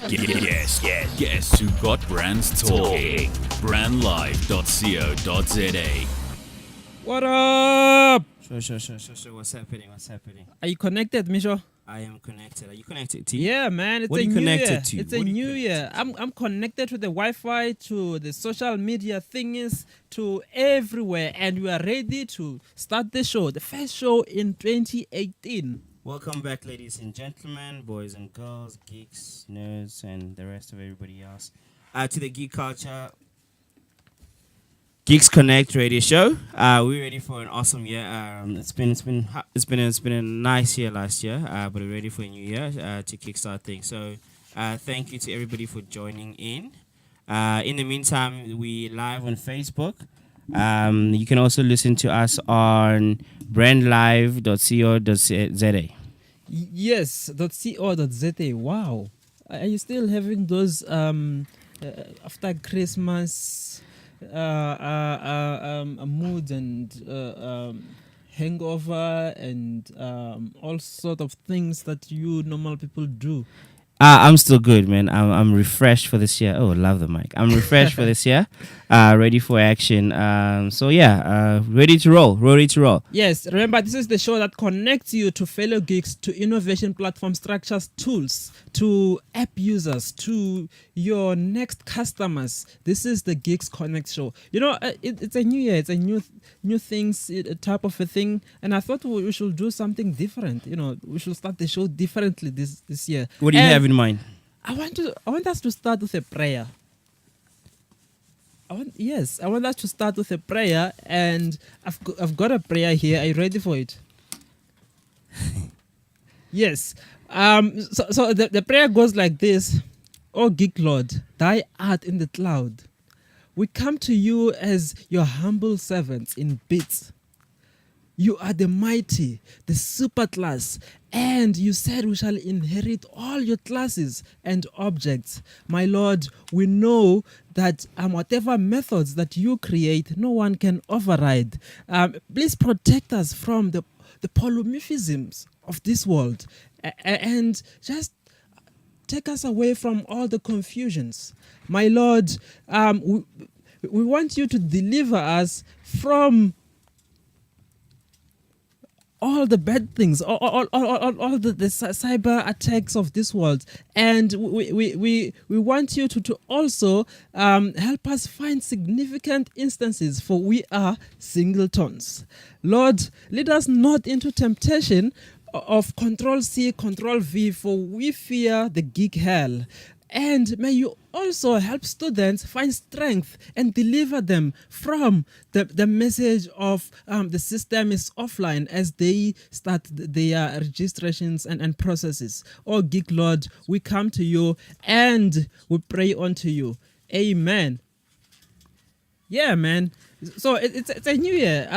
Guess who got brands talking? Brandlive.co.za. What up? Sure. What's happening? Are you connected, Misho? I am connected. Are you connected, T? Yeah, man. It's What a are you new connected year. to? It's What a are you new connected year. I'm connected to the Wi-Fi, to the social media thingies, to everywhere, and we are ready to start the show. The first show in 2018. Welcome back, ladies and gentlemen, boys and girls, geeks, nerds, and the rest of everybody else, to the Geek Culture Geeks Connect radio show. We're ready for an awesome year. It's been a nice year last year, but we're ready for a new year to kickstart things. So, thank you to everybody for joining in. In the meantime, we live on Facebook. You can also listen to us on brandlive.co.za. Yes, .co.za. Wow. Are you still having those after Christmas mood and hangover and all sort of things that you normal people do? I'm still good, man. I'm refreshed for this year. Oh, love the mic. I'm refreshed for this year. Ready for action. Ready to roll. Yes, remember, this is the show that connects you to fellow geeks, to innovation platform structures, tools, to app users, to your next customers. This is the Geeks Connect show. You know, it's a new year. It's a new things type of a thing. And I thought we should do something different. You know, we should start the show differently this year. What do you have in mind? I want us to start with a prayer. I want us to start with a prayer, and I've got a prayer here. Are you ready for it? Yes. So the prayer goes like this: "O Geek Lord, thy art in the cloud. We come to you as your humble servants in bits. You are the mighty, the super class, and you said we shall inherit all your classes and objects. My Lord, we know that whatever methods that you create, no one can override. Please protect us from the polymorphisms of this world, and just take us away from all the confusions. My Lord, we want you to deliver us from all the bad things, all the cyber attacks of this world, and we want you to also help us find significant instances, for we are singletons. Lord, lead us not into temptation of Control C, Control V, for we fear the geek hell. And may you also help students find strength and deliver them from the message of the system is offline as they start their registrations and processes. Oh, Geek Lord, we come to you and we pray unto you. Amen. Yeah, man. So it's a new year.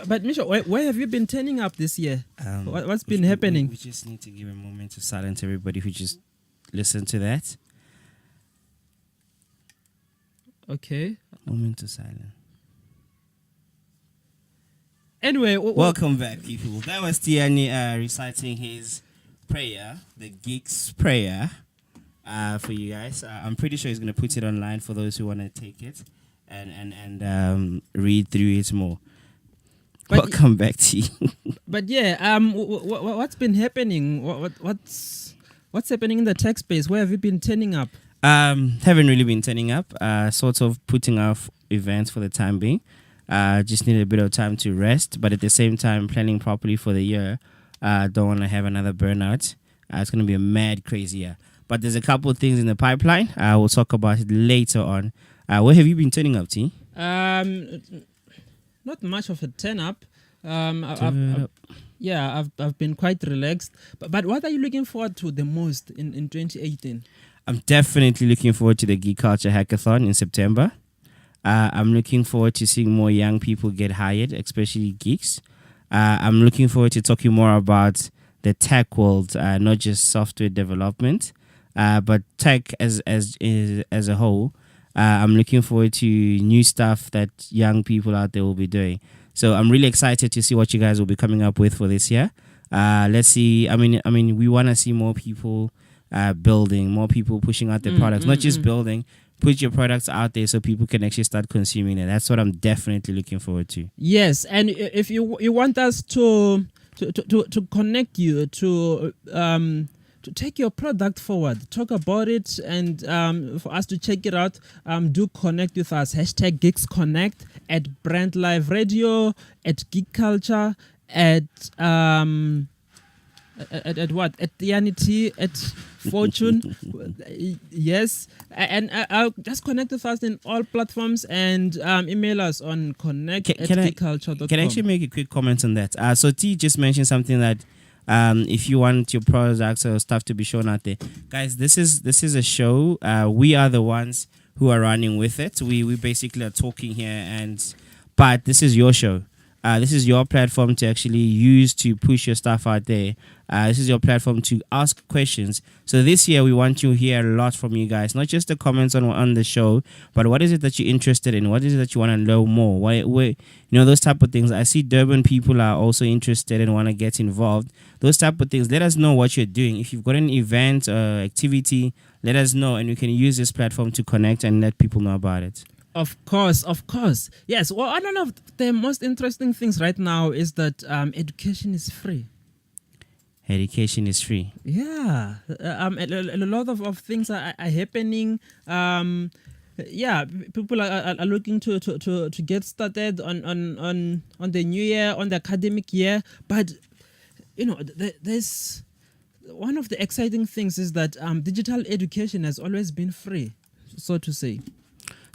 But Misha, where have you been turning up this year? What's been happening? We just need to give a moment to silence everybody who just listen to that. Okay. Moment of silence. Anyway, welcome back, people. That was Tiani reciting his prayer, the Geeks prayer, for you guys. I'm pretty sure he's going to put it online for those who want to take it and read through it more. But welcome back, T. But yeah, what's been happening? What's happening in the tech space? Where have you been turning up? Haven't really been turning up. Sort of putting off events for the time being. Just need a bit of time to rest, but at the same time planning properly for the year. Don't want to have another burnout. It's going to be a mad, crazy year. But there's a couple of things in the pipeline. We'll talk about it later on. Where have you been turning up, T? Not much of a turn up. I've been quite relaxed. But what are you looking forward to the most in 2018? I'm definitely looking forward to the Geek Culture Hackathon in September. I'm looking forward to seeing more young people get hired, especially geeks. I'm looking forward to talking more about the tech world, not just software development, but tech as a whole. I'm looking forward to new stuff that young people out there will be doing. So I'm really excited to see what you guys will be coming up with for this year. Let's see. I mean, we want to see more people building, more people pushing out their products, not just building. Put your products out there so people can actually start consuming it. That's what I'm definitely looking forward to. Yes, and if you want us to connect you to take your product forward, talk about it, and for us to check it out, do connect with us. Hashtag Geeks Connect at Brand Live Radio, at Geek Culture, at what? At Yanity, at Fortune. Yes. And I'll just connect with us in all platforms and email us on connect@geekculture.com. Can I actually make a quick comment on that? So T just mentioned something that if you want your products or stuff to be shown out there, guys, this is a show. We are the ones who are running with it. We basically are talking here, but this is your show. This is your platform to actually use to push your stuff out there. This is your platform to ask questions. So this year, we want to hear a lot from you guys, not just the comments on the show, but what is it that you're interested in? What is it that you want to know more? Those type of things. I see Durban people are also interested and want to get involved. Those type of things. Let us know what you're doing. If you've got an event, activity, let us know, and we can use this platform to connect and let people know about it. Of course. Yes, well, one of the most interesting things right now is that education is free. Education is free. Yeah. A lot of things are happening. People are looking to get started on the new year, on the academic year. But, there's one of the exciting things is that digital education has always been free, so to say.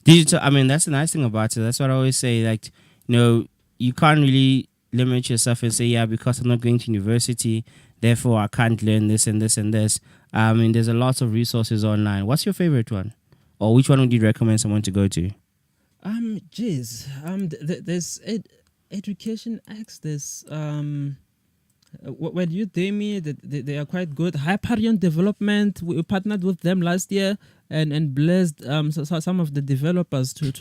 Digital, that's the nice thing about it. That's what I always say. Like, you can't really limit yourself and say, yeah, because I'm not going to university, therefore I can't learn this and this and this. There's a lot of resources online. What's your favorite one? Or which one would you recommend someone to go to? There's Education X, there's when Udemy, they are quite good. Hyperion Development, we partnered with them last year and blessed some of the developers to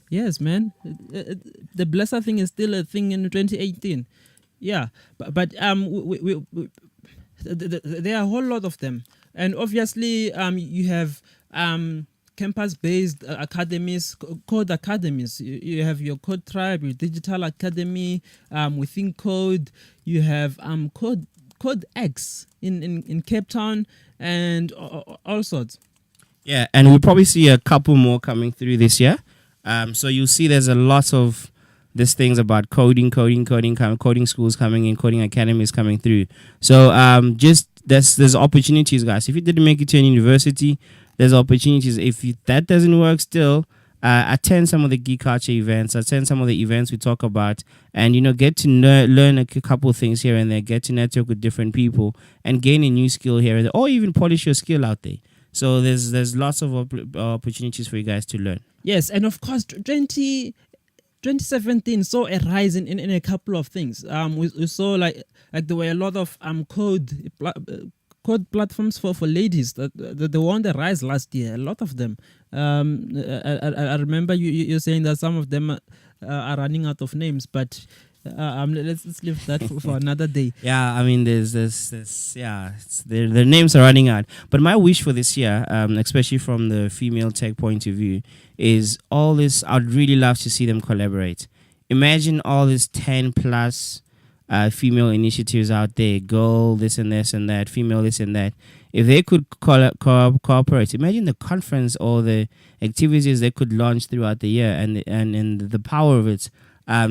yes, man. The Blesser thing is still a thing in 2018. Yeah, but there are a whole lot of them, and obviously you have campus-based academies, code academies. You have your Code Tribe, your Digital Academy, WeThinkCode. You have Code X in Cape Town, and all sorts. Yeah, and we'll probably see a couple more coming through this year. So you'll see there's a lot of these things about coding schools coming in, coding academies coming through. So there's opportunities, guys. If you didn't make it to a university, there's opportunities. If that doesn't work still, attend some of the Geek Culture events, attend some of the events we talk about, and get to learn a couple of things here and there, get to network with different people, and gain a new skill here and there, or even polish your skill out there. So there's lots of opportunities for you guys to learn. Yes, and of course, 2017 saw a rise in a couple of things. We saw like there were a lot of code platforms for ladies that they were on the rise last year. A lot of them. I remember you saying that some of them are running out of names, but let's leave that for another day. Yeah, there's their names are running out. But my wish for this year, especially from the female tech point of view, is all this. I'd really love to see them collaborate. Imagine all this 10 plus female initiatives out there, girl this and this and that, female this and that. If they could cooperate, imagine the conference or the activities they could launch throughout the year and the power of it.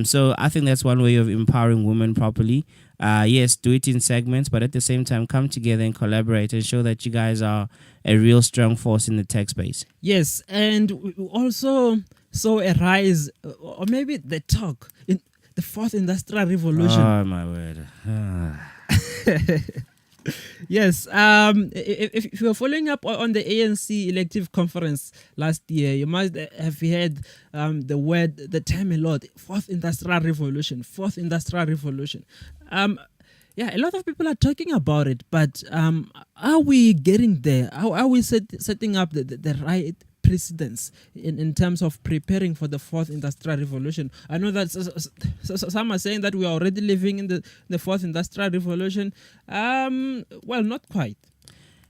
So I think that's one way of empowering women properly. Yes, do it in segments, but at the same time, come together and collaborate and show that you guys are a real strong force in the tech space. Yes, and we also saw a rise, or maybe the talk in the fourth industrial revolution. Oh my word! Yes, if you're following up on the ANC elective conference last year, you must have heard the term a lot. Fourth industrial revolution. Yeah, a lot of people are talking about it, but are we getting there? How are we setting up the right precedence in terms of preparing for the fourth industrial revolution? I know that some are saying that we are already living in the fourth industrial revolution. Well, not quite.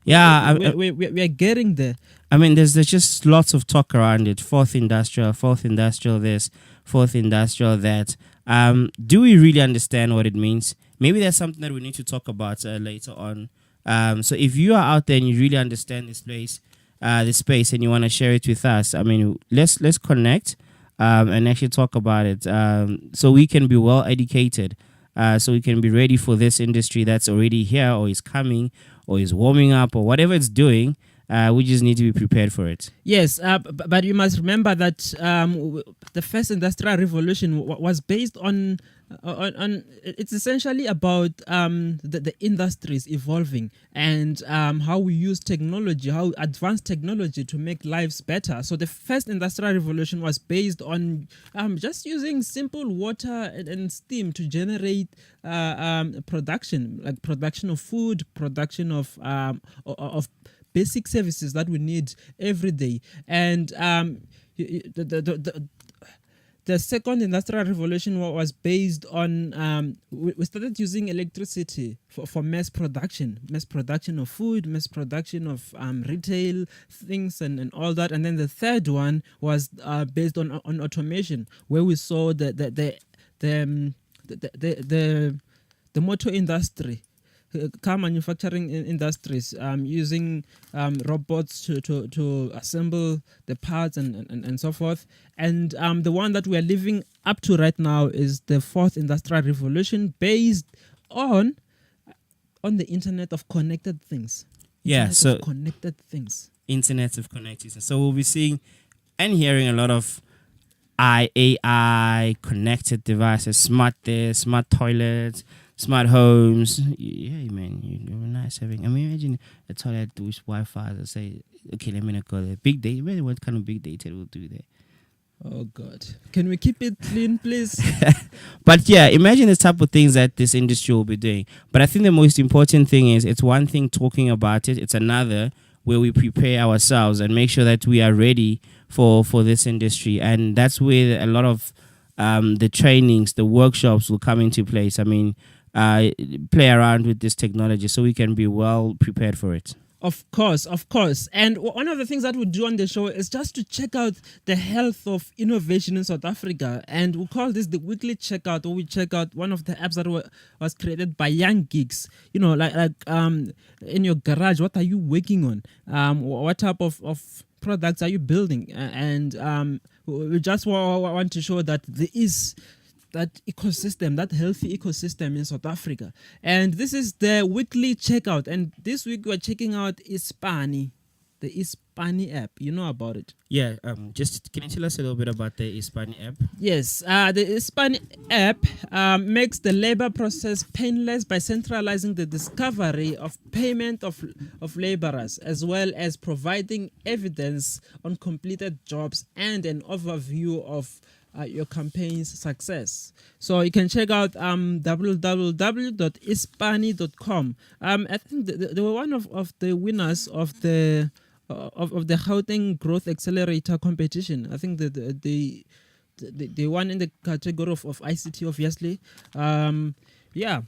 Yeah, we are getting there. I mean, there's just lots of talk around it. Fourth industrial this, fourth industrial that. Do we really understand what it means? Maybe that's something that we need to talk about later on. So if you are out there and you really understand this space, and you want to share it with us, I mean, let's connect and actually talk about it, so we can be well educated, so we can be ready for this industry that's already here or is coming or is warming up or whatever it's doing. We just need to be prepared for it. Yes, but you must remember that the first industrial revolution was based on it's essentially about the industries evolving and how we use technology, how advanced technology to make lives better. So the first industrial revolution was based on just using simple water and steam to generate production, like production of food, production of basic services that we need every day. And the second industrial revolution was based on we started using electricity for mass production of food, mass production of retail things and all that. And then the third one was based on automation, where we saw the motor industry, car manufacturing industries using robots to assemble the parts and so forth. And the one that we are living up to right now is the fourth industrial revolution, based on the Internet of Connected Things. Internet of Connected Things. Internet of Connected Things. So we'll be seeing and hearing a lot of AI, connected devices, smart this, smart toilets, smart homes. Yeah, man, you're nice having. I mean, imagine a toilet with Wi-Fi that say, okay, let me not go there. Big data. Really, what kind of big data will do there? Oh God, can we keep it clean, please? But yeah, imagine the type of things that this industry will be doing. But I think the most important thing is, it's one thing talking about it. It's another where we prepare ourselves and make sure that we are ready for this industry. And that's where a lot of the trainings, the workshops will come into place. I mean, play around with this technology so we can be well prepared for it. Of course. And one of the things that we do on the show is just to check out the health of innovation in South Africa. And we call this the weekly checkout, or we check out one of the apps that was created by young geeks. You know, like in your garage, what are you working on? What type of products are you building? And we just want to show that there is that ecosystem, that healthy ecosystem in South Africa. And this is the weekly checkout. And this week we're checking out Ispani, the Ispani app. You know about it? Yeah. Just can you tell us a little bit about the Ispani app? Yes. The Ispani app makes the labor process painless by centralizing the discovery of payment of laborers, as well as providing evidence on completed jobs and an overview of your campaign's success. So you can check out www.ispani.com. I think they were one of the winners of the Gauteng Growth Accelerator competition. I think that they won in the category of ICT, obviously. Yeah.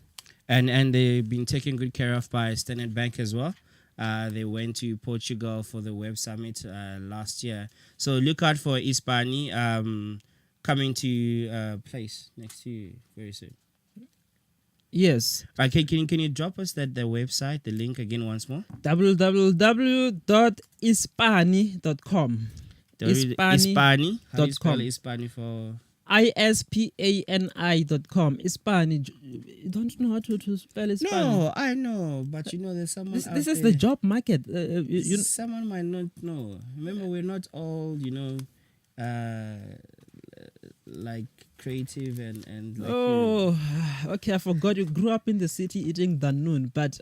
And they've been taken good care of by Standard Bank as well. They went to Portugal for the Web Summit last year. So look out for Ispani coming to a place next to you very soon. Yes. Okay, can you drop us the website, the link again once more? www.ispani.com. Ispani. How do you spell Ispani for? ISPANI.com. Ispani. You don't know how to spell Ispani? No, I know, but there's someone. This is the job market. Someone might not know. Remember, we're not all like creative and like okay, I forgot you grew up in the city eating Danone, but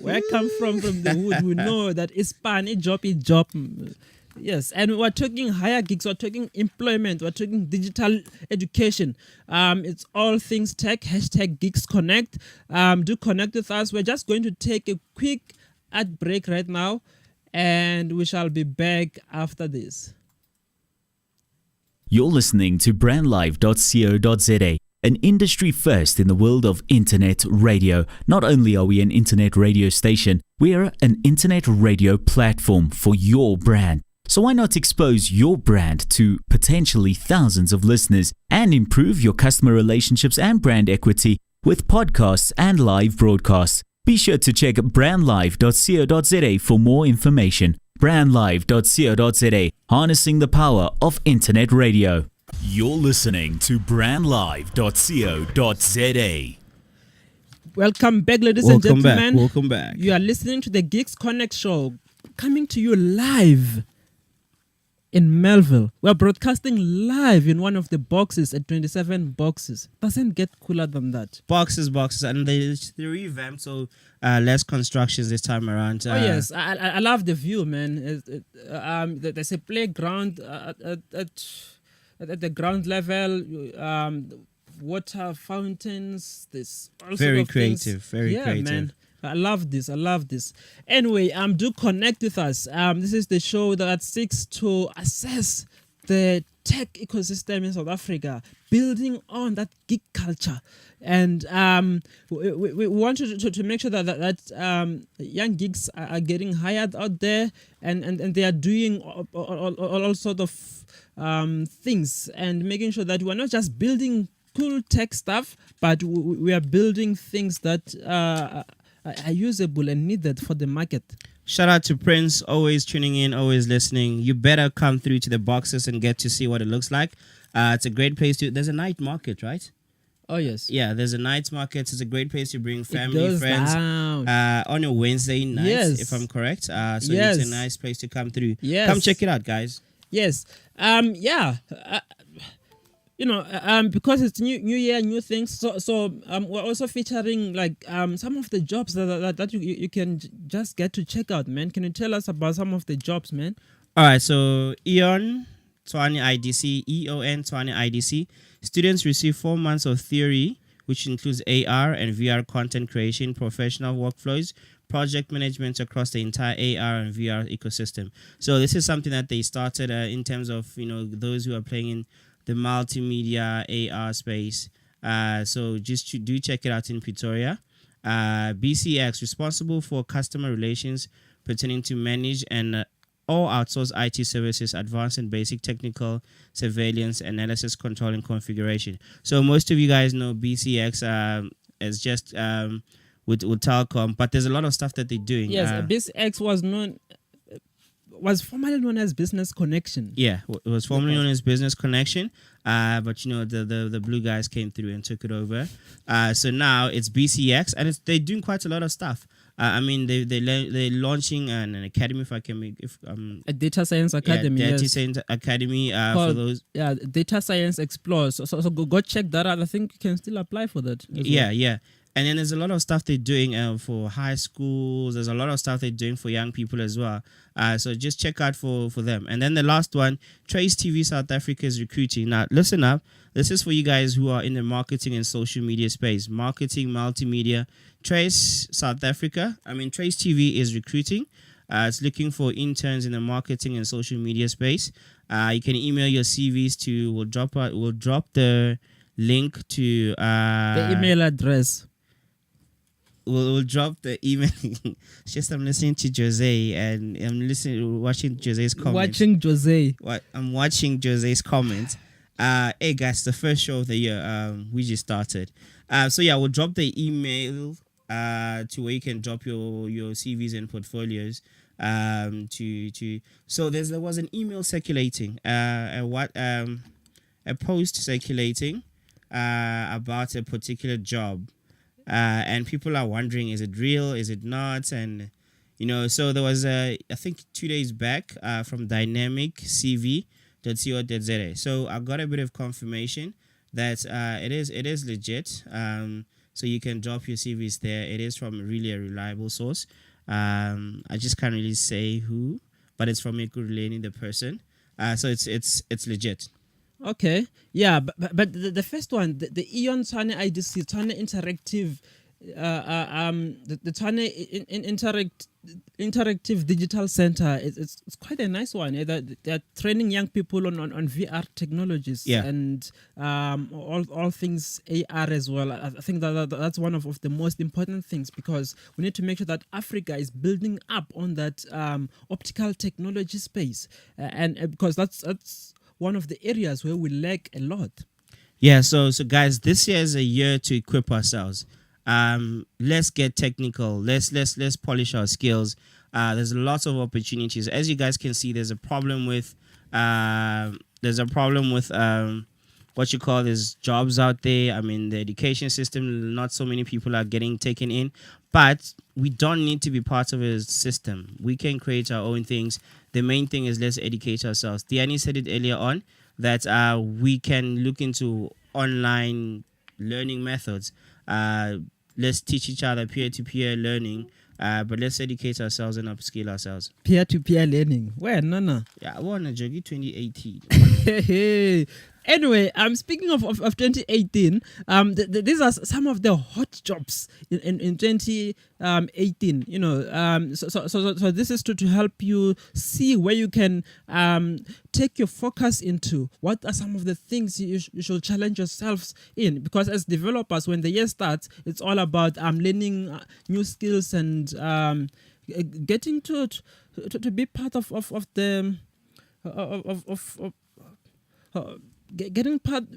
where I come from the wood, we know that Ispani job is job. Yes, and we're talking higher gigs, we're talking employment, we're talking digital education. It's all things tech. #Geeks Connect. Do connect with us. We're just going to take a quick ad break right now, and we shall be back after this. You're listening to brandlive.co.za, an industry first in the world of internet radio. Not only are we an internet radio station, We're an internet radio platform for your brand. So why not expose your brand to potentially thousands of listeners and improve your customer relationships and brand equity with podcasts and live broadcasts? Be sure to check brandlive.co.za for more information. brandlive.co.za, harnessing the power of internet radio. You're listening to brandlive.co.za. Welcome back, ladies and gentlemen. Welcome back. You are listening to the Geeks Connect show, coming to you live in Melville. We are broadcasting live in one of the boxes at 27 boxes. Doesn't get cooler than that. Boxes, and they revamped, so less constructions this time around. Oh yes, I love the view, man. There's a playground at the ground level. Water fountains. This very creative, very creative. Man. I love this. Anyway, do connect with us. This is the show that seeks to assess the tech ecosystem in South Africa, building on that geek culture, and we want to make sure that young geeks are getting hired out there, and they are doing all sort of things, and making sure that we're not just building cool tech stuff, but we are building things that are usable and needed for the market. Shout out to Prince, always tuning in, always listening. You better come through to the boxes and get to see what it looks like. It's a great place to... There's a night market, right? Oh, yes. Yeah, there's a night market. It's a great place to bring family, friends. Down. On a Wednesday night, yes. if I'm correct. So yes. It's a nice place to come through. Yes. Come check it out, guys. Yes. Because it's new year, new things. So we're also featuring some of the jobs that you can just get to check out, man. Can you tell us about some of the jobs, man? All right. So EON 20 IDC. Students receive 4 months of theory, which includes AR and VR content creation, professional workflows, project management across the entire AR and VR ecosystem. So this is something that they started in terms of those who are playing in the multimedia AR space. So just do check it out in Pretoria. BCX, responsible for customer relations pertaining to manage and all outsourced IT services, advanced and basic technical surveillance, analysis, control, and configuration. So most of you guys know BCX as just with Telcom, but there's a lot of stuff that they're doing. Yes, BCX was formerly known as Business Connection. Yeah, it was formerly known as Business Connection, but the blue guys came through and took it over. So now it's BCX, and they're doing quite a lot of stuff. They're launching an academy, a data science academy. Data science academy for those. Yeah, Data Science Explore. So go check that out. I think you can still apply for that. Yeah. And then there's a lot of stuff they're doing for high schools. There's a lot of stuff they're doing for young people as well. So just check out for them. And then the last one, Trace TV South Africa is recruiting. Now, listen up. This is for you guys who are in the marketing and social media space. Marketing, multimedia. Trace South Africa. Trace TV is recruiting. It's looking for interns in the marketing and social media space. You can email your CVs to... We'll drop the link to... the email address. We'll drop the email. It's just I'm listening to Jose and watching Jose's comments. I'm watching Jose's comments. Hey guys, the first show of the year. We just started. We'll drop the email to where you can drop your CVs and portfolios. So there was an email circulating. A post circulating about a particular job. And people are wondering, is it real? Is it not? And, so there was I think 2 days back from dynamiccv.co.za. So I got a bit of confirmation that it is legit. So you can drop your CVs there. It is from really a reliable source. I just can't really say who, but it's from Ekuruleni, the person. So it's legit. Okay, yeah, but the first one, the Eon Tshwane IDC, Tshwane Interactive the Tshwane Interactive Digital Center, it's quite a nice one. They're training young people on VR technologies Yeah. and all things AR as well. I think that's one of the most important things, because we need to make sure that Africa is building up on that optical technology space, and because that's one of the areas where we lack a lot. Yeah, so guys, this year is a year to equip ourselves. Let's get technical. Let's polish our skills. There's lots of opportunities. As you guys can see, there's a problem with what you call these jobs out there. I mean, the education system, not so many people are getting taken in, but we don't need to be part of a system. We can create our own things. The main thing is let's educate ourselves. Diani said it earlier on that we can look into online learning methods. Let's teach each other peer-to-peer learning, but let's educate ourselves and upskill ourselves. Peer-to-peer learning. Where? No. Yeah, I want to Jogi 2018. Anyway, speaking of 2018, these are some of the hot jobs in 2018. You know, so this is to help you see where you can take your focus into. What are some of the things you should challenge yourselves in? Because as developers, when the year starts, it's all about learning new skills and getting to be part of the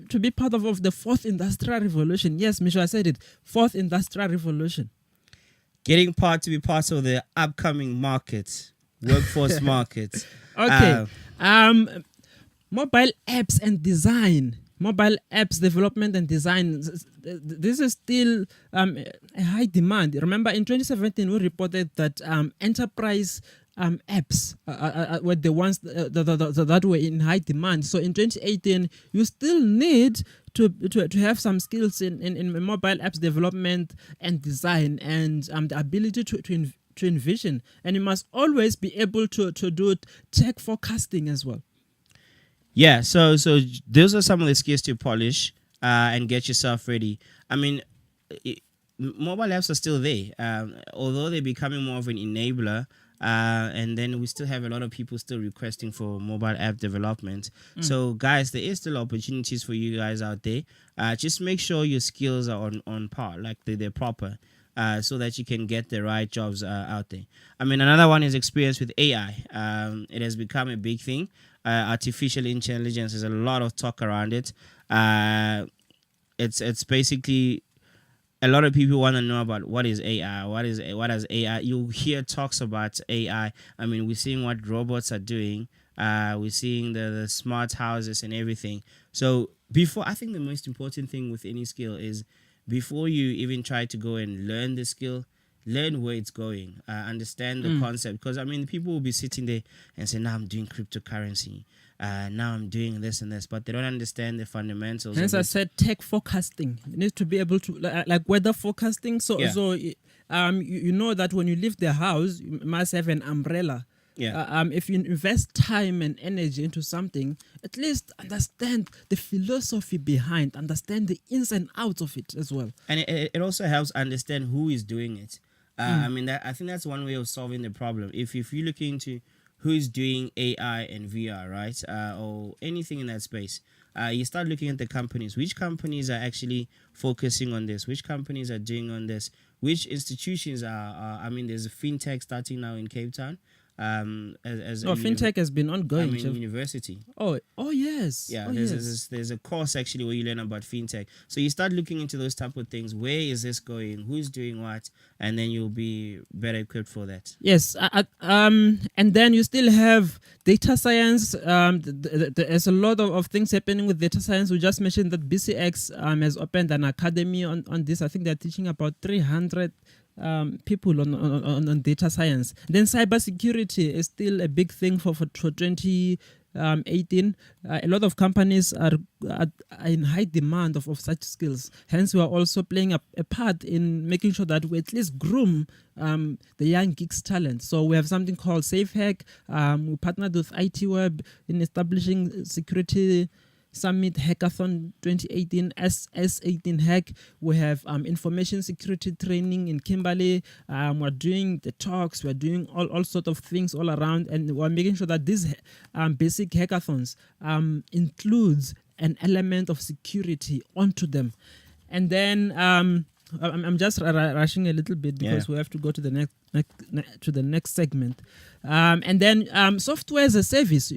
to be part of the fourth industrial revolution. Yes, Misha, I said it. Fourth industrial revolution. To be part of the upcoming market, workforce market. Okay. Mobile apps and design. Mobile apps development and design. This is still a high demand. Remember, in 2017, we reported that enterprise apps were the ones that were in high demand. So in 2018, you still need to have some skills in mobile apps development and design, and the ability to envision. And you must always be able to do tech forecasting as well. Yeah, so those are some of the skills to polish and get yourself ready. I mean, mobile apps are still there, although they're becoming more of an enabler. And then we still have a lot of people still requesting for mobile app development. So, guys, there is still opportunities for you guys out there. Just make sure your skills are on par, like they're proper, so that you can get the right jobs out there. I mean, another one is experience with AI. It has become a big thing. Artificial intelligence, there's a lot of talk around it. It's basically, a lot of people want to know about what is AI, what does AI. You hear talks about AI. I mean, we're seeing what robots are doing. We're seeing the smart houses and everything. So I think the most important thing with any skill is, before you even try to go and learn the skill, learn where it's going, understand the concept. Because, I mean, people will be sitting there and say, now I'm doing cryptocurrency. Now I'm doing this and this, but they don't understand the fundamentals. Hence, I said tech forecasting. You need to be able to, like weather forecasting. So you know that when you leave the house, you must have an umbrella. Yeah. If you invest time and energy into something, at least understand the philosophy behind, understand the ins and outs of it as well. And it also helps understand who is doing it. I mean, I think that's one way of solving the problem. If you look into who's doing AI and VR, right? Or anything in that space. You start looking at the companies. Which companies are actually focusing on this? Which companies are doing on this? Which institutions are I mean, there's a fintech starting now in Cape Town. Fintech has been ongoing. I mean, university. Oh yes. Yeah, yes. There's a course actually where you learn about fintech. So you start looking into those type of things. Where is this going? Who's doing what? And then you'll be better equipped for that. Yes. And then you still have data science. There's a lot of things happening with data science. We just mentioned that BCX has opened an academy on this. I think they're teaching about 300 people on data science. Then cybersecurity is still a big thing for 2018. A lot of companies are in high demand of such skills. Hence, we are also playing a part in making sure that we at least groom the young Geeks talent. So we have something called SafeHack. We partnered with IT Web in establishing security Summit Hackathon 2018, S18 Hack. We have information security training in Kimberley. We're doing the talks. We're doing all sorts of things all around, and we're making sure that these basic hackathons includes an element of security onto them. And then I'm just rushing a little bit because we have to go to the next segment. And then software as a service.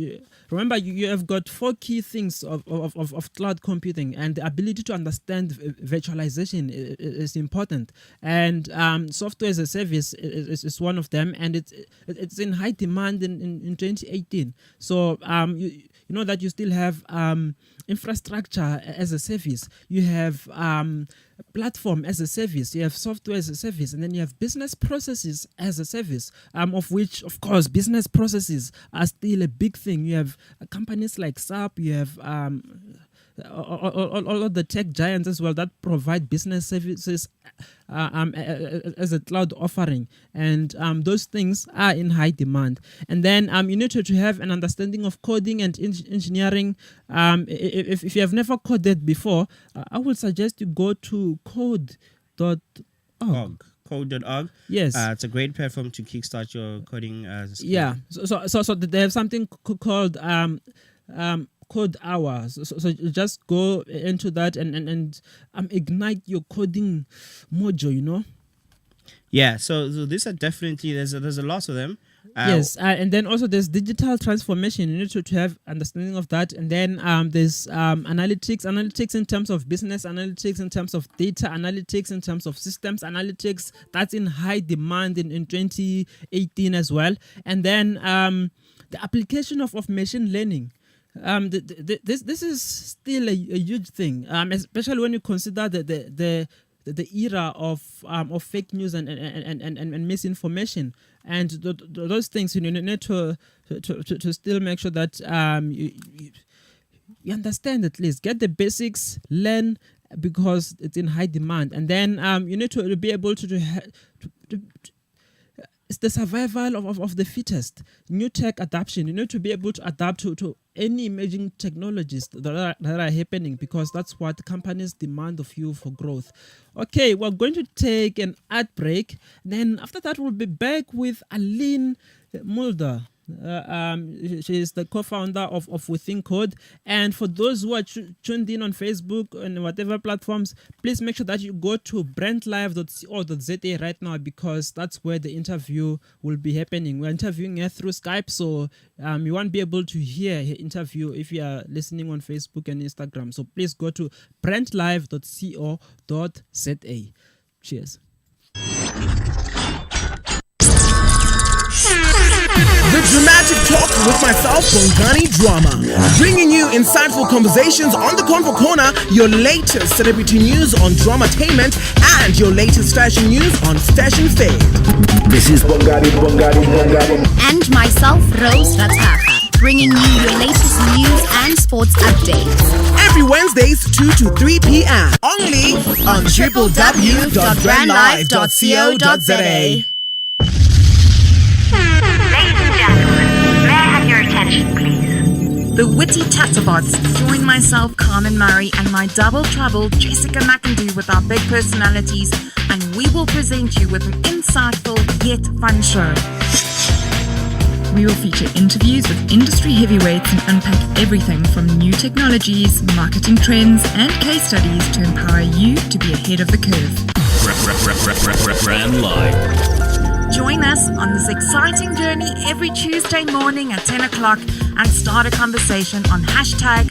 Remember, you have got 4 key things of cloud computing, and the ability to understand virtualization is important. And software as a service is one of them, and it's in high demand in 2018. So you know that you still have infrastructure as a service, you have platform as a service, you have software as a service, and then you have business processes as a service, of which, of course, business processes are still a big thing. You have companies like SAP, you have all of the tech giants as well that provide business services as a cloud offering, and those things are in high demand. And then you need to have an understanding of coding and engineering. If you have never coded before, I would suggest you go to code.org. Code.org. Yes, it's a great platform to kickstart your coding. Yeah, so they have something called code hours. So just go into that and ignite your coding mojo, you know. Yeah, so these are definitely there's a lot of them. Yes, and then also there's digital transformation. You need to have understanding of that. And then there's analytics in terms of business analytics, in terms of data analytics, in terms of systems analytics. That's in high demand in 2018 as well. And then the application of machine learning. This is still a huge thing, especially when you consider the era of fake news and misinformation, and those things. You need to still make sure that you understand, at least get the basics, learn, because it's in high demand. And then you need to be able to it's the survival of the fittest. New tech adoption. You need to be able to adapt to any emerging technologies that are happening, because that's what companies demand of you for growth. Okay, we're going to take an ad break. Then after that, we'll be back with Aline Mulder. She is the co-founder of WeThinkCode. And for those who are tuned in on Facebook and whatever platforms, please make sure that you go to brandlive.co.za right now, because that's where the interview will be happening. We're interviewing her through Skype, so you won't be able to hear her interview if you are listening on Facebook and Instagram. So please go to brandlive.co.za. Cheers. The Dramatic Talk with myself, Bongani Drama. Bringing you insightful conversations on the Convo Corner, your latest celebrity news on Dramatainment, and your latest fashion news on Fashion Fade. This is Bongani. And myself, Rose Rataha, bringing you your latest news and sports updates. Every Wednesdays, 2 to 3 p.m. Only on www.brandlive.co.za. May I have your attention, please? The witty Tatterbots join myself, Carmen Murray, and my double trouble, Jessica McIndoe, with our big personalities, and we will present you with an insightful yet fun show. We will feature interviews with industry heavyweights and unpack everything from new technologies, marketing trends, and case studies to empower you to be ahead of the curve. Brand Live. Join us on this exciting journey every Tuesday morning at 10 o'clock and start a conversation on hashtag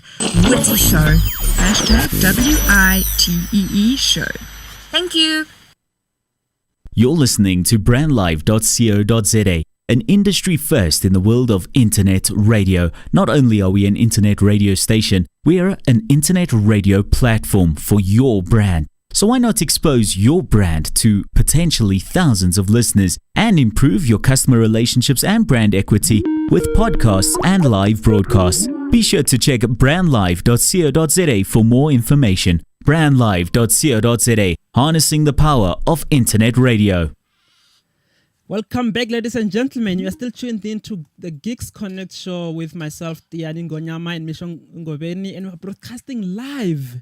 Witty Show. Hashtag WITEE Show. Thank you. You're listening to brandlive.co.za, an industry first in the world of internet radio. Not only are we an internet radio station, we are an internet radio platform for your brand. So why not expose your brand to potentially thousands of listeners and improve your customer relationships and brand equity with podcasts and live broadcasts? Be sure to check brandlive.co.za for more information. brandlive.co.za, harnessing the power of internet radio. Welcome back, ladies and gentlemen. You are still tuned in to the Geeks Connect show with myself, Tiani Ngonyama and Mishong Ngobeni, and we're broadcasting live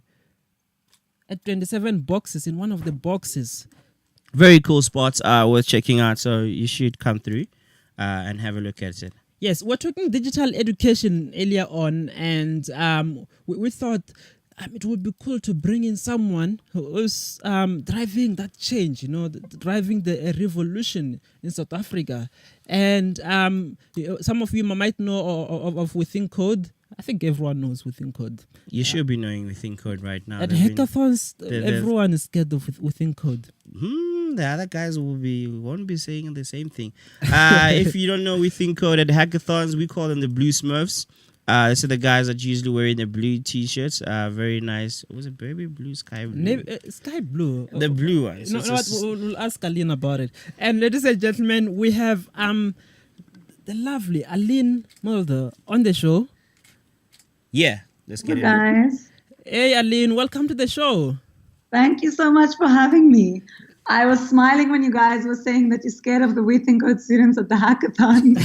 at 27 boxes in one of the boxes. Very cool spots worth checking out. So you should come through and have a look at it. Yes, we're talking digital education earlier on, and we thought it would be cool to bring in someone who is driving that change, driving the revolution in South Africa. And some of you might know of WeThinkCode. I think everyone knows WeThinkCode. You should be knowing WeThinkCode right now. At hackathons, everyone is scared of WeThinkCode. The other guys won't be saying the same thing. If you don't know WeThinkCode at hackathons, we call them the Blue Smurfs. So the guys are usually wearing the blue t-shirts. Very nice. Was it baby blue, sky blue? Sky blue. The blue ones. No, we'll ask Aline about it. And ladies and gentlemen, we have the lovely Aline Mulder on the show. Yeah, let's get it. Guys, Hey Aline, welcome to the show. thank you so much for having me. I was smiling when you guys were saying that you're scared of the WeThinkCode students at the hackathon.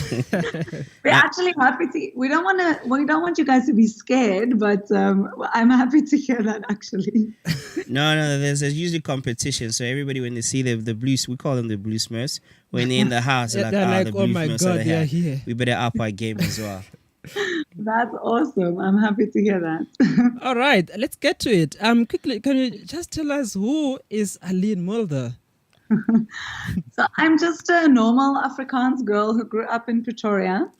We're actually happy to. We don't want you guys to be scared, but I'm happy to hear that actually. No, there's usually competition. So everybody, when they see the blues, we call them the blue Smurfs. When they're in the house, they're like, the blue oh my Smurfs God, are they're here. here. We better up our game as well. That's awesome. I'm happy to hear that. All right, let's get to it. Quickly, can you just tell us who is Aline Mulder? So I'm just a normal Afrikaans girl who grew up in Pretoria.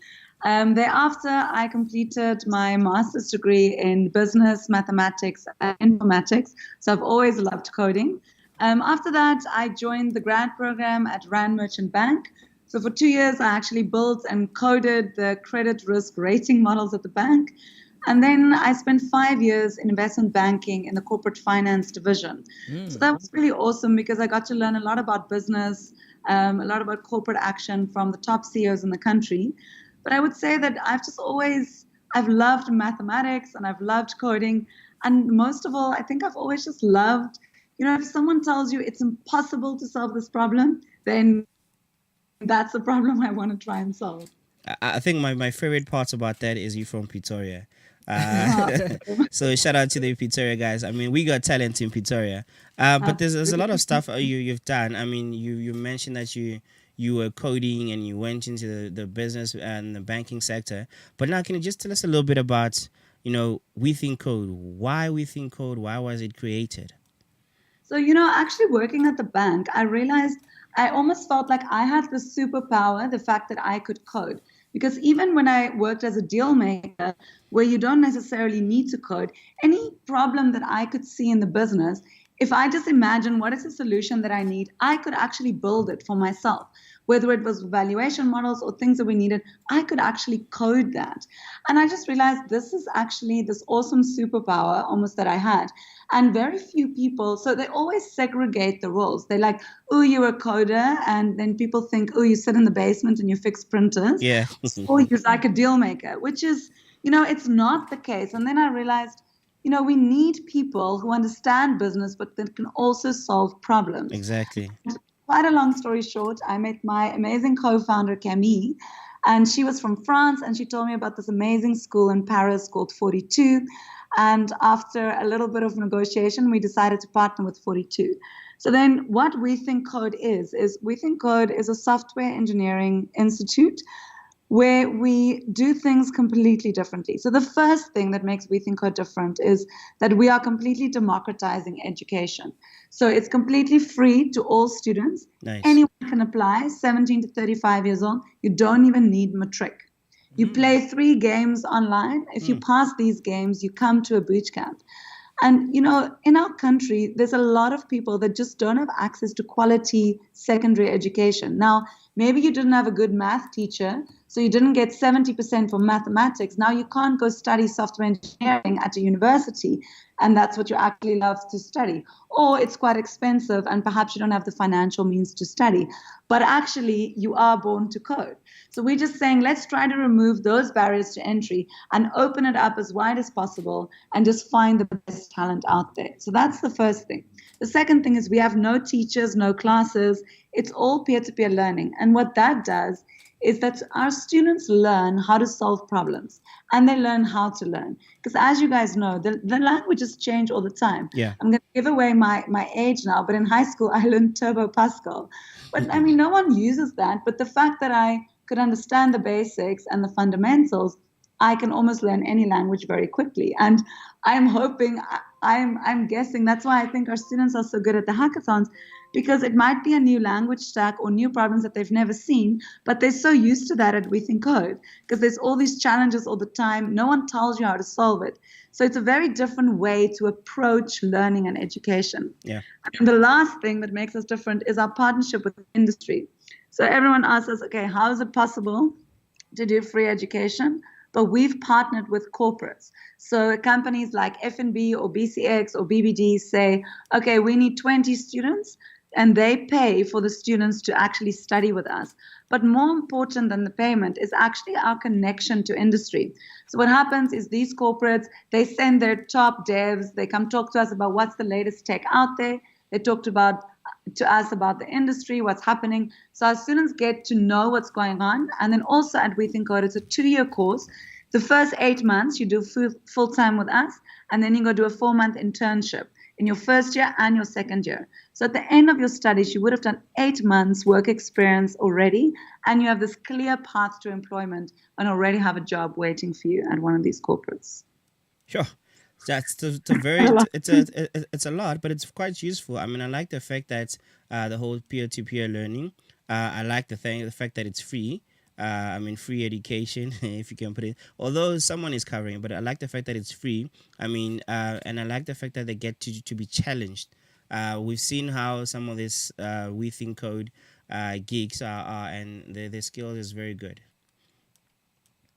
Thereafter, I completed my master's degree in business, mathematics, and informatics. So I've always loved coding. After that, I joined the grad program at Rand Merchant Bank. So for 2 years, I actually built and coded the credit risk rating models at the bank. And then I spent 5 years in investment banking in the corporate finance division. So that was really awesome because I got to learn a lot about business, a lot about corporate action from the top CEOs in the country. But I would say that I've loved mathematics and I've loved coding. And most of all, I think I've always just loved, if someone tells you it's impossible to solve this problem, then that's the problem I want to try and solve. I think my favorite part about that is you from Pretoria. So shout out to the Pretoria guys. I mean, we got talent in Pretoria. But there's a lot of stuff you've done. I mean, you mentioned that you were coding and you went into the business and the banking sector. But now, can you just tell us a little bit about, WeThinkCode? Why WeThinkCode? Why was it created? So, actually working at the bank, I realized I almost felt like I had the superpower, the fact that I could code. Because even when I worked as a deal maker, where you don't necessarily need to code, any problem that I could see in the business, if I just imagine what is the solution that I need, I could actually build it for myself. Whether it was valuation models or things that we needed, I could actually code that. And I just realized this is actually this awesome superpower almost that I had. And very few people, so they always segregate the roles. They're like, oh, you're a coder. And then people think, oh, you sit in the basement and you fix printers. Yeah. Or you're like a deal maker, which is, it's not the case. And then I realized, we need people who understand business, but that can also solve problems. Exactly. Quite a long story short, I met my amazing co-founder, Camille, and she was from France, and she told me about this amazing school in Paris called 42. And after a little bit of negotiation, we decided to partner with 42. So then what WeThinkCode is WeThinkCode is a software engineering institute where we do things completely differently. So the first thing that makes WeThinkCode different is that we are completely democratizing education. So it's completely free to all students. Nice. Anyone can apply, 17 to 35 years old. You don't even need matric. You play 3 games online. If you pass these games, you come to a boot camp. And, in our country, there's a lot of people that just don't have access to quality secondary education. Now, maybe you didn't have a good math teacher, So you didn't get 70% for mathematics. Now you can't go study software engineering at a university, and that's what you actually love to study. Or it's quite expensive, and perhaps you don't have the financial means to study. But actually, you are born to code. So we're just saying, let's try to remove those barriers to entry and open it up as wide as possible and just find the best talent out there. So that's the first thing. The second thing is we have no teachers, no classes. It's all peer-to-peer learning. And what that does is that our students learn how to solve problems and they learn how to learn. Because as you guys know, the languages change all the time. Yeah. I'm going to give away my age now, but in high school, I learned Turbo Pascal. But I mean, no one uses that. But the fact that I could understand the basics and the fundamentals, I can almost learn any language very quickly. And I'm hoping, I'm guessing that's why I think our students are so good at the hackathons, because it might be a new language stack or new problems that they've never seen, but they're so used to that at WeThinkCode because there's all these challenges all the time. No one tells you how to solve it. So it's a very different way to approach learning and education. Yeah. And the last thing that makes us different is our partnership with industry. So everyone asks us, okay, how is it possible to do free education? But we've partnered with corporates. So companies like F&B or BCX or BBD say, okay, we need 20 students, and they pay for the students to actually study with us. But more important than the payment is actually our connection to industry. So what happens is these corporates, they send their top devs, they come talk to us about what's the latest tech out there. They talked to us about the industry, what's happening. So our students get to know what's going on. And then also at WeThinkCode, it's a 2-year course. The first 8 months, you do full-time with us, and then you go do a 4-month internship in your first year and your second year. So at the end of your studies, you would have done 8 months work experience already, and you have this clear path to employment and already have a job waiting for you at one of these corporates. Sure. That's it's a lot, but it's quite useful. I mean, I like the fact that the whole peer-to-peer learning. I like the fact that it's free. I mean, free education, if you can put it. Although someone is covering, but I like the fact that it's free. I mean, and I like the fact that they get to be challenged. We've seen how some of this WeThinkCode geeks are, and their skills is very good.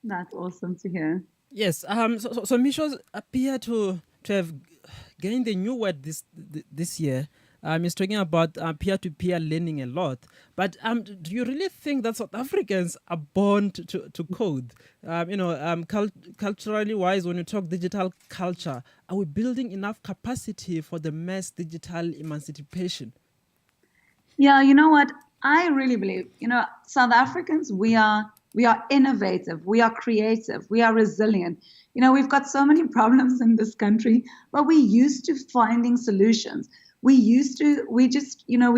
That's awesome to hear. Yes. So Mishos appear to have gained a new word this year. He's talking about peer-to-peer learning a lot. But do you really think that South Africans are born to code? Culturally wise, when you talk digital culture, are we building enough capacity for the mass digital emancipation? Yeah, you know what? I really believe, South Africans, we are innovative, we are creative, we are resilient. We've got so many problems in this country, but we're used to finding solutions. We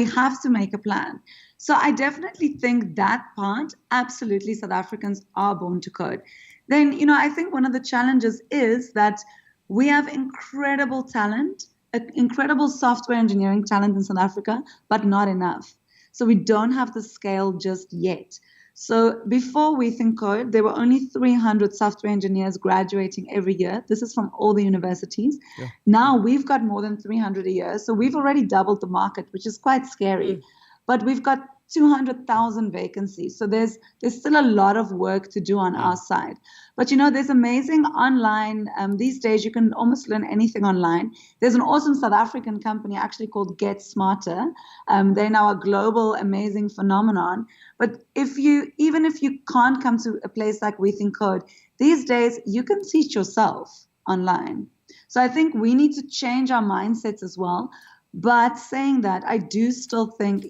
have to make a plan. So I definitely think that part, absolutely, South Africans are born to code. Then, I think one of the challenges is that we have incredible talent, incredible software engineering talent in South Africa, but not enough. So we don't have the scale just yet. So before WeThinkCode, there were only 300 software engineers graduating every year. This is from all the universities. Yeah. Now we've got more than 300 a year. So we've already doubled the market, which is quite scary. But we've got 200,000 vacancies. So there's still a lot of work to do on our side. But there's amazing online, these days you can almost learn anything online. There's an awesome South African company actually called Get Smarter. They're now a global amazing phenomenon. But even if you can't come to a place like WeThinkCode, these days you can teach yourself online. So I think we need to change our mindsets as well. But saying that, I do still think,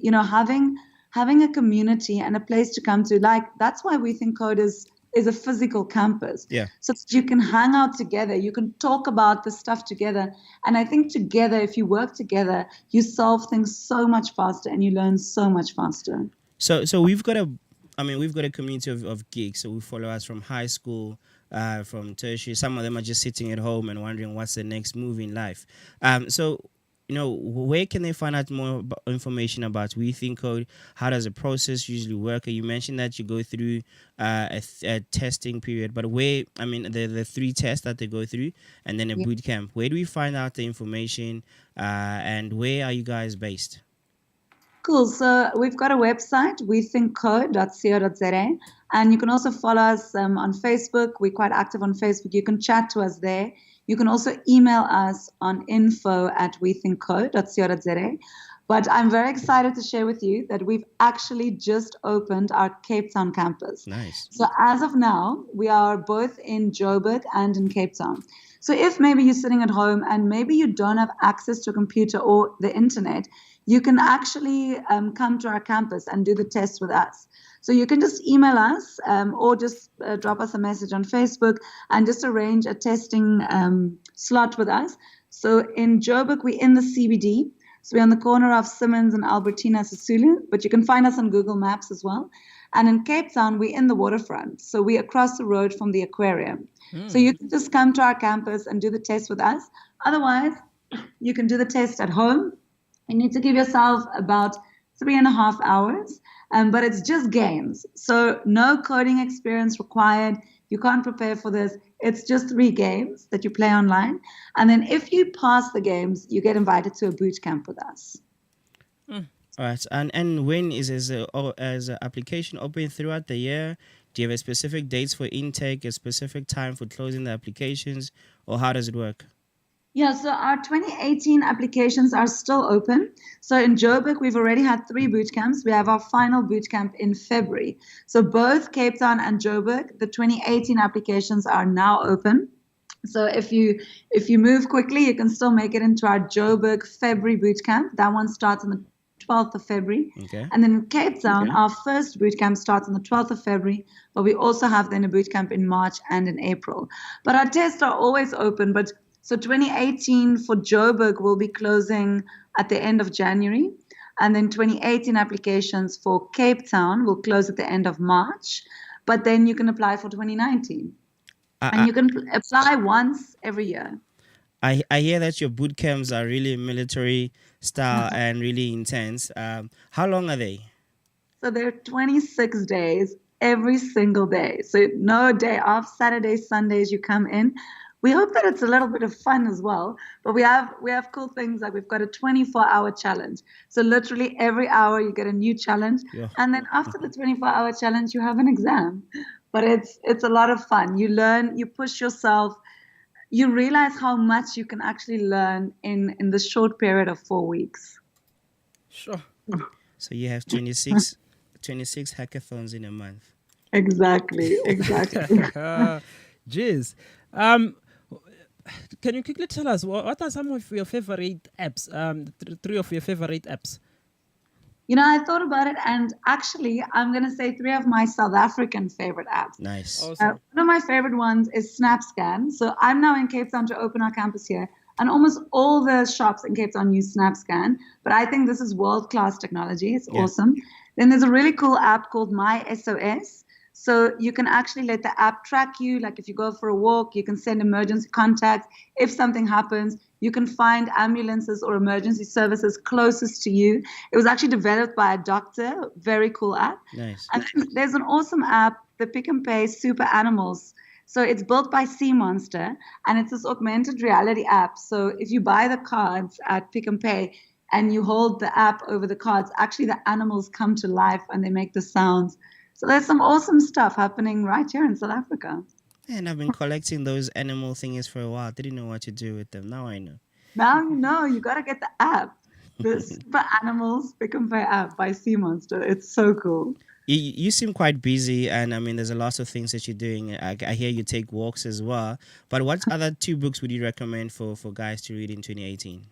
having a community and a place to come to, that's why WeThinkCode is a physical campus. Yeah. So that you can hang out together, you can talk about the stuff together. And I think together, if you work together, you solve things so much faster and you learn so much faster. So we've got a community of geeks. So we follow us from high school, from tertiary. Some of them are just sitting at home and wondering what's the next move in life. Where can they find out more information about WeThinkCode? How does the process usually work? You mentioned that you go through a testing period, but the 3 tests that they go through and then a boot camp. Where do we find out the information and where are you guys based? Cool. So we've got a website, WeThinkCode.co.za, and you can also follow us on Facebook. We're quite active on Facebook. You can chat to us there. You can also email us on info@WeThinkCode.co.za. But I'm very excited to share with you that we've actually just opened our Cape Town campus. Nice. So as of now, we are both in Joburg and in Cape Town. So if maybe you're sitting at home and maybe you don't have access to a computer or the internet, you can actually come to our campus and do the test with us. So you can just email us or just drop us a message on Facebook and just arrange a testing slot with us. So in Joburg, we're in the CBD. So we're on the corner of Simmons and Albertina Sisulu, but you can find us on Google Maps as well. And in Cape Town, we're in the waterfront. So we're across the road from the aquarium. So you can just come to our campus and do the test with us. Otherwise, you can do the test at home. You need to give yourself about 3.5 hours, but it's just games. So no coding experience required. You can't prepare for this. It's just 3 games that you play online. And then if you pass the games, you get invited to a boot camp with us. All right. And when is an application open throughout the year? Do you have a specific dates for intake, a specific time for closing the applications, or how does it work? Yeah, so our 2018 applications are still open. So in Joburg, we've already had 3 boot camps. We have our final boot camp in February. So both Cape Town and Joburg, the 2018 applications are now open. So if you move quickly, you can still make it into our Joburg February boot camp. That one starts on the 12th of February. Okay. And then in Cape Town, our first boot camp starts on the 12th of February, but we also have then a boot camp in March and in April. But our tests are always open. So 2018 for Joburg will be closing at the end of January. And then 2018 applications for Cape Town will close at the end of March. But then you can apply for 2019. And you can apply once every year. I hear that your boot camps are really military style and really intense. How long are they? So they're 26 days, every single day. So no day off, Saturdays, Sundays, you come in. We hope that it's a little bit of fun as well. But we have cool things like we've got a 24-hour challenge. So literally every hour you get a new challenge. Yeah. And then after the 24-hour challenge, you have an exam. But it's a lot of fun. You learn, you push yourself. You realize how much you can actually learn in the short period of 4 weeks. Sure. So you have 26 hackathons in a month. Exactly. Jeez. Can you quickly tell us what are some of your favorite apps? 3 of your favorite apps. You know, I thought about it, and actually, I'm going to say 3 of my South African favorite apps. Nice. Awesome. One of my favorite ones is SnapScan. So I'm now in Cape Town to open our campus here, and almost all the shops in Cape Town use SnapScan. But I think this is world-class technology. It's awesome. Then there's a really cool app called My SOS. So you can actually let the app track you. Like if you go for a walk, you can send emergency contacts. If something happens, you can find ambulances or emergency services closest to you. It was actually developed by a doctor. Very cool app. Nice. And there's an awesome app, the Pick and Pay Super Animals. So it's built by Sea Monster, and it's this augmented reality app. So if you buy the cards at Pick and Pay and you hold the app over the cards, actually the animals come to life and they make the sounds. So there's some awesome stuff happening right here in South Africa. And I've been collecting those animal thingies for a while. Didn't know what to do with them. Now I know. Now you know. You got to get the app. The Super Animals Pick and Pay app by Sea Monster. It's so cool. You seem quite busy, and I mean, there's a lot of things that you're doing. I hear you take walks as well. But what other 2 books would you recommend for guys to read in 2018?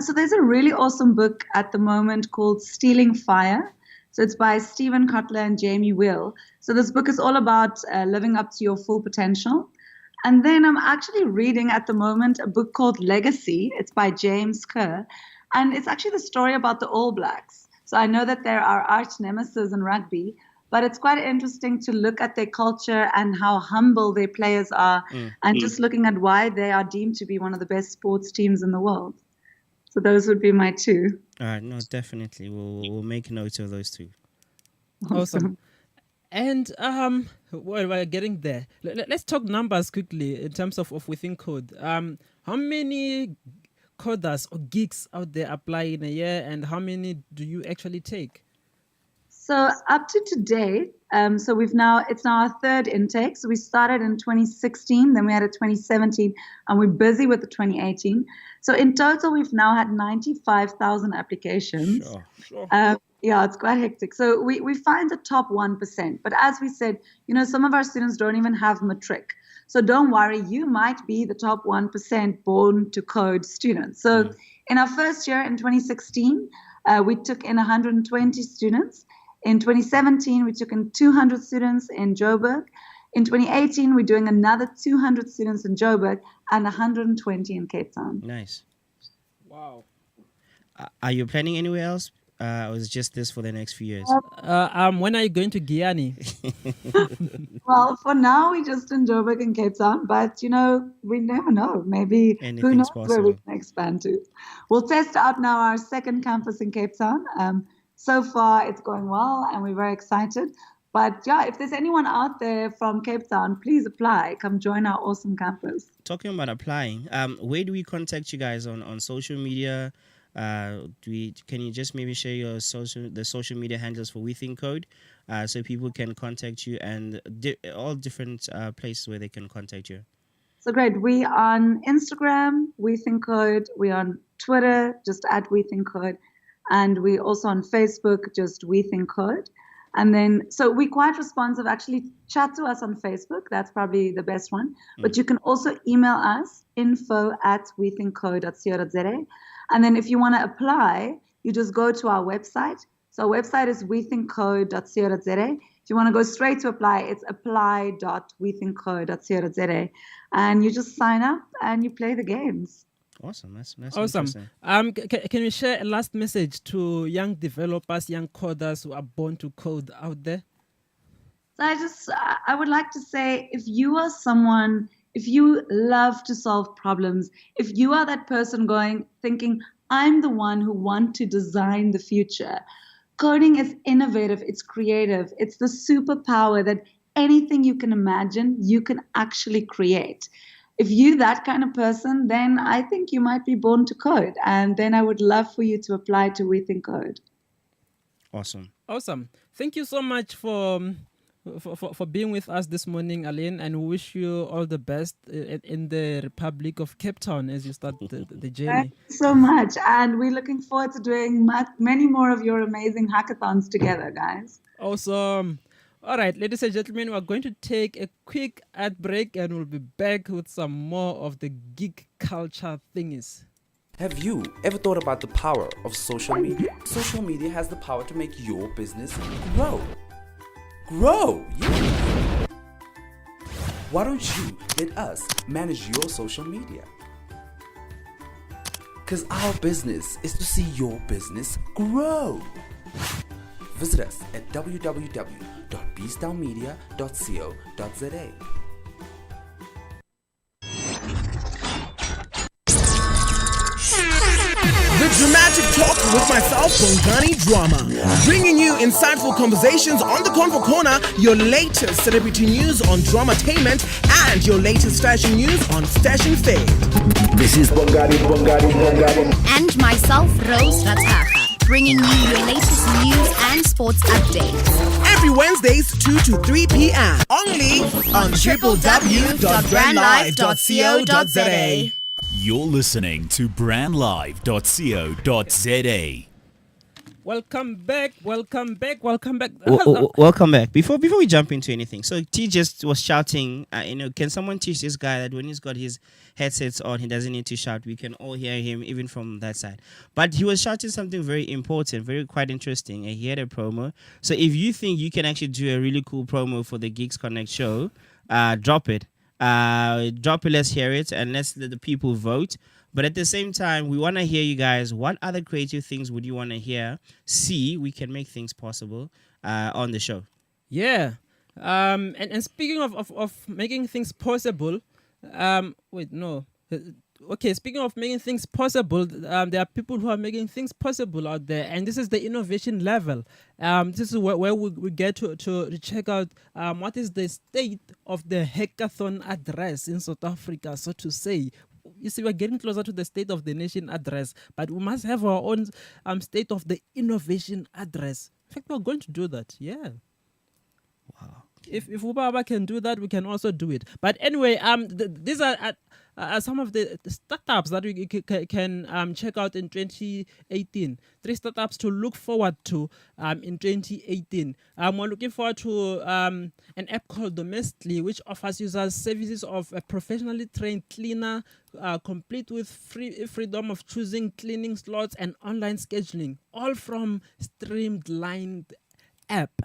So there's a really awesome book at the moment called Stealing Fire. So it's by Stephen Kotler and Jamie Will. So this book is all about living up to your full potential. And then I'm actually reading at the moment a book called Legacy. It's by James Kerr. And it's actually the story about the All Blacks. So I know that there are arch nemesis in rugby, but it's quite interesting to look at their culture and how humble their players are, and just looking at why they are deemed to be one of the best sports teams in the world. So those would be my 2. All right, no, definitely. We'll make notes of those 2. Awesome. And well, we're getting there. Let's talk numbers quickly in terms of WeThinkCode. How many coders or geeks out there apply in a year, and how many do you actually take? So up to today, it's now our third intake. So we started in 2016, then we had a 2017, and we're busy with the 2018. So in total, we've now had 95,000 applications. Sure. Yeah, it's quite hectic. So we find the top 1%. But as we said, some of our students don't even have matric. So don't worry, you might be the top 1% born to code students. So in our first year in 2016, we took in 120 students. In 2017, we took in 200 students in Joburg. In 2018, we're doing another 200 students in Joburg and 120 in Cape Town. Nice. Wow. Are you planning anywhere else? Or is it just this for the next few years? When are you going to Guyana? Well, for now, we're just in Joburg and Cape Town, but we never know. Maybe who Anything's knows where we possible. can expand to. We'll test out now our second campus in Cape Town. So far, it's going well, and we're very excited. But yeah, if there's anyone out there from Cape Town, please apply. Come join our awesome campus. Talking about applying, where do we contact you guys on social media? Can you just maybe share the social media handles for WeThinkCode, so people can contact you, and all different places where they can contact you? So great. We on Instagram, WeThinkCode. We on Twitter, just at WeThinkCode. And we also on Facebook, just WeThinkCode. And then, so we're quite responsive. Actually, chat to us on Facebook. That's probably the best one. But you can also email us, info@wethinkcode.co.za. And then if you want to apply, you just go to our website. So our website is wethinkcode.co.za. If you want to go straight to apply, it's apply.wethinkcode.co.za. And you just sign up and you play the games. Awesome. That's Awesome. interesting. Can you share a last message to young developers, young coders who are born to code out there? So I would like to say, if you are someone, if you love to solve problems, if you are that person thinking, I'm the one who want to design the future. Coding is innovative, it's creative, it's the superpower that anything you can imagine, you can actually create. If you're that kind of person, then I think you might be born to code. And then I would love for you to apply to WeThinkCode. Awesome. Thank you so much for being with us this morning, Aline, and we wish you all the best in the Republic of Cape Town as you start the journey. Thank you so much. And we're looking forward to doing many more of your amazing hackathons together, guys. Awesome. All right, ladies and gentlemen, we're going to take a quick ad break and we'll be back with some more of the geek culture thingies. Have you ever thought about the power of social media? Social media has the power to make your business grow. Yeah. Why don't you let us manage your social media? Because our business is to see your business grow. Visit us at www.beastdownmedia.co.za. The Dramatic Talk with myself, Bongani Drama. Bringing you insightful conversations on the Convo Corner, your latest celebrity news on Dramatainment, and your latest fashion news on Stash and Fade. This is Bongani. And myself, Rose Rathaga, bringing you your latest news and sports updates. Every Wednesdays, 2 to 3 p.m. Only on www.brandlive.co.za. You're listening to brandlive.co.za. Welcome back. Welcome back. Before we jump into anything, so T just was shouting. Can someone teach this guy that when he's got his headsets on, he doesn't need to shout? We can all hear him, even from that side. But he was shouting something very important, quite interesting, and he had a promo. So if you think you can actually do a really cool promo for the Geeks Connect show, drop it. Let's hear it, and let's let the people vote. But at the same time, we want to hear you guys. What other creative things would you want to hear? We can make things possible on the show. Yeah. And speaking of making things possible, speaking of making things possible, there are people who are making things possible out there, and this is the innovation level. This is where we get to check out what is the state of the hackathon address in South Africa, so to say. You see, we're getting closer to the State of the Nation address, but we must have our own State of the Innovation address. In fact, we're going to do that. Yeah. Wow. If Ubaba can do that, we can also do it. But anyway, these are some of the startups that we can check out in 2018. 3 startups to look forward to in 2018. We're looking forward to an app called Domestically, which offers users services of a professionally trained cleaner, complete with freedom of choosing cleaning slots and online scheduling, all from streamlined app.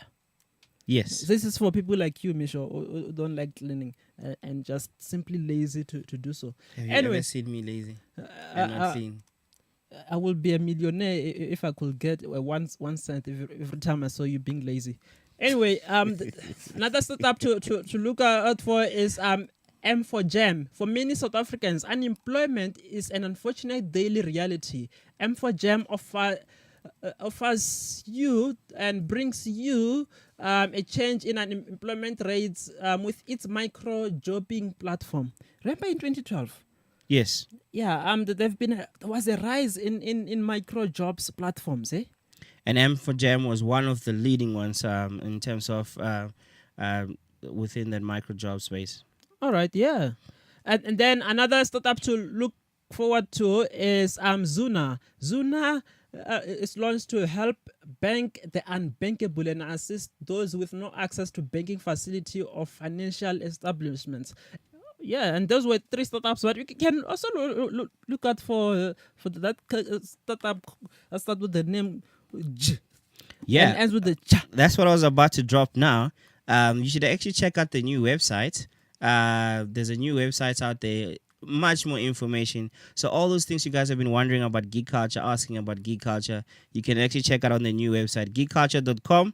Yes. This is for people like you, Misho, who don't like cleaning and just simply lazy to do so. Have you Anyway, ever seen me lazy? I'm not clean. I will be a millionaire if I could get 1 cent every time I saw you being lazy. Anyway, another startup to look out for is M for Jam. For many South Africans, unemployment is an unfortunate daily reality. M for Jam offers you and brings you a change in unemployment rates with its micro jobbing platform. Remember in 2012? Yes. Yeah, there was a rise in micro jobs platforms, eh? And M4Jam was one of the leading ones in terms of within that micro job space. All right, yeah. And then another startup to look forward to is Zuna. Zuna is launched to help bank the unbankable and assist those with no access to banking facility or financial establishments. Yeah, and those were 3 startups, but you can also look out for that startup that starts with the name J. Yeah, and ends with the Ch. That's what I was about to drop now. You should actually check out the new website. There's a new website out there, much more information. So all those things you guys have been wondering about geek culture, asking about geek culture, you can actually check out on the new website, geekculture.com.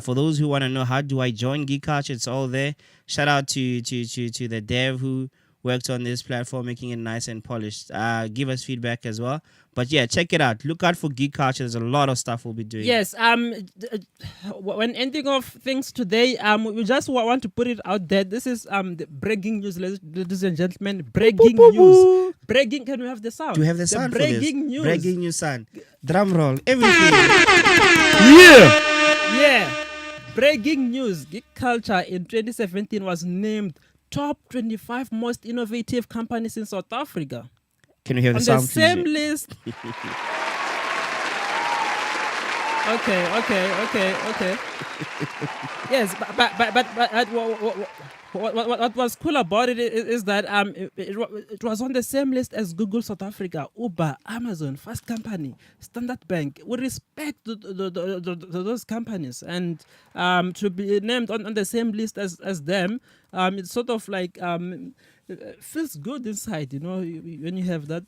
For those who want to know how do I join Geek Culture, it's all there. Shout out to the dev who worked on this platform, making it nice and polished. Give us feedback as well. But yeah, check it out. Look out for Geek Culture. There's a lot of stuff we'll be doing. Yes. When ending of things today, we just want to put it out there. This is the breaking news, ladies and gentlemen. Breaking news. Breaking. Can we have the sound? Do we have the sound for this? Breaking news. Breaking news sound. Drum roll. Everything. Yeah. Breaking news. Geek Culture in 2017 was named top 25 most innovative companies in South Africa. Can we hear the on sound, the same please? list. Okay. Yes, but what was cool about it is that it was on the same list as Google South Africa, Uber, Amazon, Fast Company, Standard Bank. We respect those companies, and to be named on the same list as them, it's sort of like it feels good inside, you know, when you have that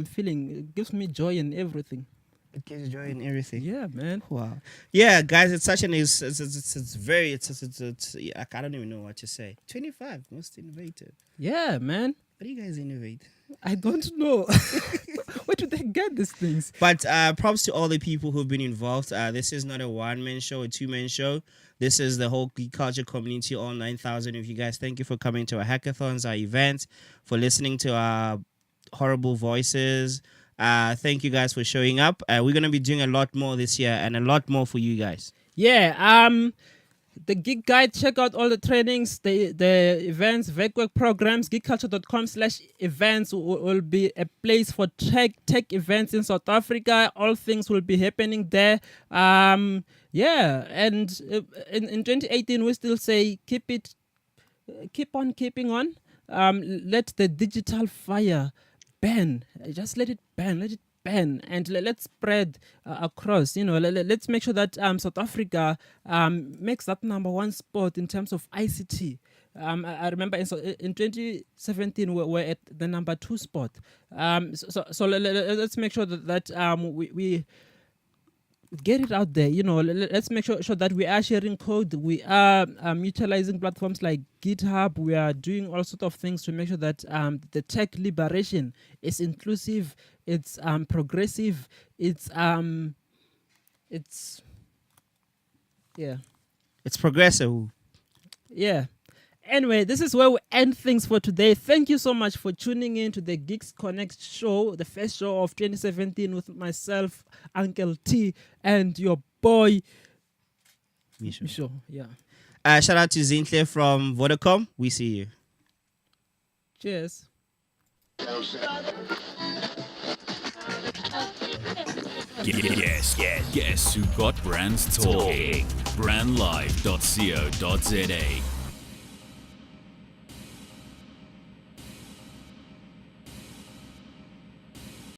feeling. It gives me joy and everything. It gives joy in everything. Yeah, man. Wow. Yeah, guys, it's such an it's I don't even know what to say. 25 most innovative. Yeah, man. What do you guys innovate? I don't know. Where do they get these things? But props to all the people who've been involved. This is not a one-man show, a two-man show. This is the whole geek culture community, all 9,000 of you guys. Thank you for coming to our hackathons, our events, for listening to our horrible voices. Thank you guys for showing up. We're going to be doing a lot more this year and a lot more for you guys. Yeah, the Geek Guide, check out all the trainings, the events, VECWEC programs. Geekculture.com/events will be a place for tech events in South Africa. All things will be happening there. Yeah, and in 2018, we still say keep on keeping on. Let the digital fire burn. Just let it burn, and let's spread across. You know, let's make sure that South Africa makes that number 1 spot in terms of ICT. I remember in 2017 we were at the number 2 spot. So let's make sure that we get it out there. You know, let's make sure that we are sharing code. We are utilizing platforms like GitHub. We are doing all sorts of things to make sure that the tech liberation is inclusive. It's progressive. It's It's progressive. Yeah. Anyway, this is where we end things for today. Thank you so much for tuning in to the Geeks Connect show, the first show of 2017 with myself, Uncle T, and your boy, Misho. Yeah. Shout out to Zintle from Vodacom. We see you. Cheers. Guess who got brands talking? Brandlife.co.za